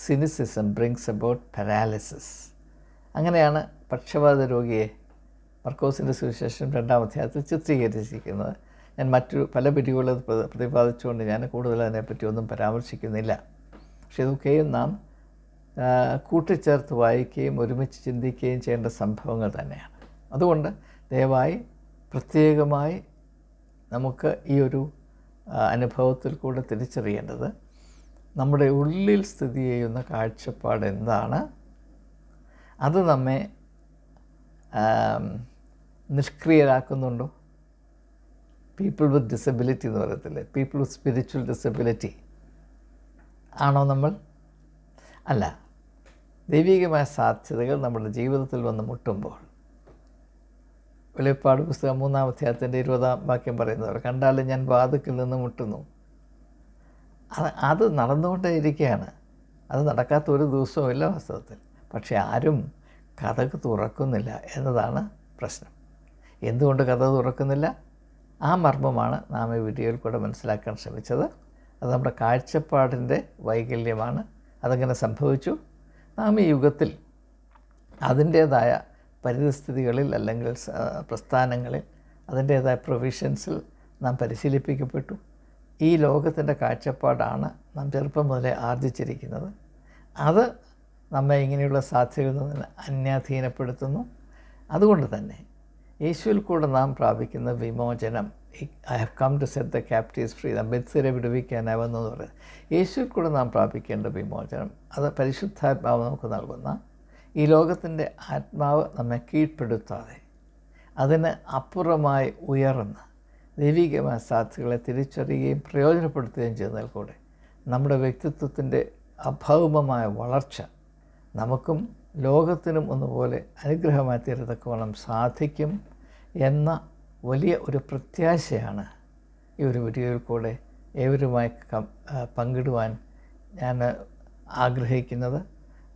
cynicism brings about paralysis. അങ്ങനെയാണ് പക്ഷപാത രോഗിയെ മർക്കോസിൻ്റെ സുവിശേഷം 2-ാം അധ്യായത്തിൽ ചിത്രീകരിച്ചിരിക്കുന്നത്. ഞാൻ മറ്റു പല വീഡിയോകളിൽ പ്രതിപാദിച്ചുകൊണ്ട് ഞാൻ കൂടുതൽ അതിനെപ്പറ്റി ഒന്നും പരാമർശിക്കുന്നില്ല. പക്ഷേ ഇതൊക്കെയും നാം കൂട്ടിച്ചേർത്ത് വായിക്കുകയും ഒരുമിച്ച് ചിന്തിക്കുകയും ചെയ്യേണ്ട സംഭവങ്ങൾ തന്നെയാണ്. അതുകൊണ്ട് ദയവായി പ്രത്യേകമായി നമുക്ക് ഈ ഒരു അനുഭവത്തിൽ കൂടെ തിരിച്ചറിയേണ്ടത് നമ്മുടെ ഉള്ളിൽ സ്ഥിതി ചെയ്യുന്ന കാഴ്ചപ്പാട് എന്താണ്, അത് നമ്മെ നിഷ്ക്രിയരാക്കുന്നുണ്ടോ? പീപ്പിൾ വിത്ത് ഡിസബിലിറ്റി എന്ന് പറയത്തില്ലേ, പീപ്പിൾ വിത്ത് സ്പിരിച്വൽ ഡിസബിലിറ്റി ആണോ നമ്മൾ? അല്ല. ദൈവികമായ സാധ്യതകൾ നമ്മുടെ ജീവിതത്തിൽ വന്ന് മുട്ടുമ്പോൾ, വെളിപ്പാട് പുസ്തകം 3-ാം അധ്യായത്തിൻ്റെ 20-ാം വാക്യം പറയുന്നവർ കണ്ടാലും ഞാൻ വാതിൽക്കൽ നിന്ന് മുട്ടുന്നു. അത് നടന്നുകൊണ്ടേയിരിക്കുകയാണ്. അത് നടക്കാത്ത ഒരു ദിവസവും ഇല്ല വാസ്തവത്തിൽ. പക്ഷേ ആരും കതക് തുറക്കുന്നില്ല എന്നതാണ് പ്രശ്നം. എന്തുകൊണ്ട് കതക് തുറക്കുന്നില്ല? ആ മർമ്മമാണ് നാം ഈ വീഡിയോയിൽ കൂടെ മനസ്സിലാക്കാൻ ശ്രമിച്ചത്. അത് നമ്മുടെ കാഴ്ചപ്പാടിൻ്റെ വൈകല്യമാണ്. അതെങ്ങനെ സംഭവിച്ചു? നാം ഈ യുഗത്തിൽ അതിൻ്റേതായ പരിതസ്ഥിതികളിൽ അല്ലെങ്കിൽ പ്രസ്ഥാനങ്ങളിൽ അതിൻ്റേതായ പ്രൊവിഷൻസിൽ നാം പരിശീലിപ്പിക്കപ്പെട്ടു. ഈ ലോകത്തിൻ്റെ കാഴ്ചപ്പാടാണ് നാം ചെറുപ്പം മുതലേ ആർജിച്ചിരിക്കുന്നത്. അത് നമ്മെ ഇങ്ങനെയുള്ള സാധ്യതകളിൽ നിന്ന് അന്യാധീനപ്പെടുത്തുന്നു. അതുകൊണ്ട് തന്നെ യേശുവിൽ കൂടെ നാം പ്രാപിക്കുന്ന വിമോചനം, I have come to set the captives free, ബെത്സിരെ വിടുവിക്കാനാവുന്നു എന്ന് പറയുന്നത്, യേശുവിൽ കൂടെ നാം പ്രാപിക്കേണ്ട വിമോചനം, അത് പരിശുദ്ധാത്മാവ് നമുക്ക് നൽകുന്ന, ഈ ലോകത്തിൻ്റെ ആത്മാവ് നമ്മെ കീഴ്പ്പെടുത്താതെ അതിന് അപ്പുറമായി ഉയർന്ന് ദൈവികമായ സാധ്യതകളെ തിരിച്ചറിയുകയും പ്രയോജനപ്പെടുത്തുകയും ചെയ്യുന്നതിൽ കൂടെ നമ്മുടെ വ്യക്തിത്വത്തിൻ്റെ അഭൗമമായ വളർച്ച നമുക്കും ലോകത്തിനും ഒന്നുപോലെ അനുഗ്രഹമായി തീരത്തക്കവണ്ണം സാധിക്കും എന്ന വലിയ ഒരു പ്രത്യാശയാണ് ഈ ഒരു വീഡിയോയിൽ കൂടെ ഏവരുമായി പങ്കിടുവാൻ ഞാൻ ആഗ്രഹിക്കുന്നത്.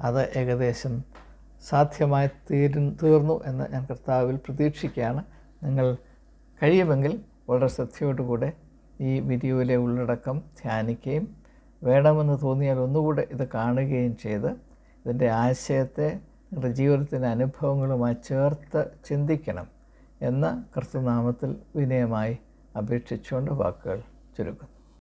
അത് ഏകദേശം സാധ്യമായി തീർന്നു എന്ന് ഞാൻ കർത്താവിൽ പ്രതീക്ഷിക്കുകയാണ്. നിങ്ങൾ കഴിയുമെങ്കിൽ വളരെ ശ്രദ്ധയോടുകൂടെ ഈ വീഡിയോയിലെ ഉള്ളടക്കം ധ്യാനിക്കുകയും വേണമെന്ന് തോന്നിയാൽ ഒന്നുകൂടെ ഇത് കാണുകയും ചെയ്ത് ഇതിൻ്റെ ആശയത്തെ നിങ്ങളുടെ ജീവിതത്തിൻ്റെ അനുഭവങ്ങളുമായി ചേർത്ത് ചിന്തിക്കണം എന്ന് കർത്തൃനാമത്തിൽ വിനയമായി അപേക്ഷിച്ചുകൊണ്ട് വാക്കുകൾ ചുരുക്കുന്നു.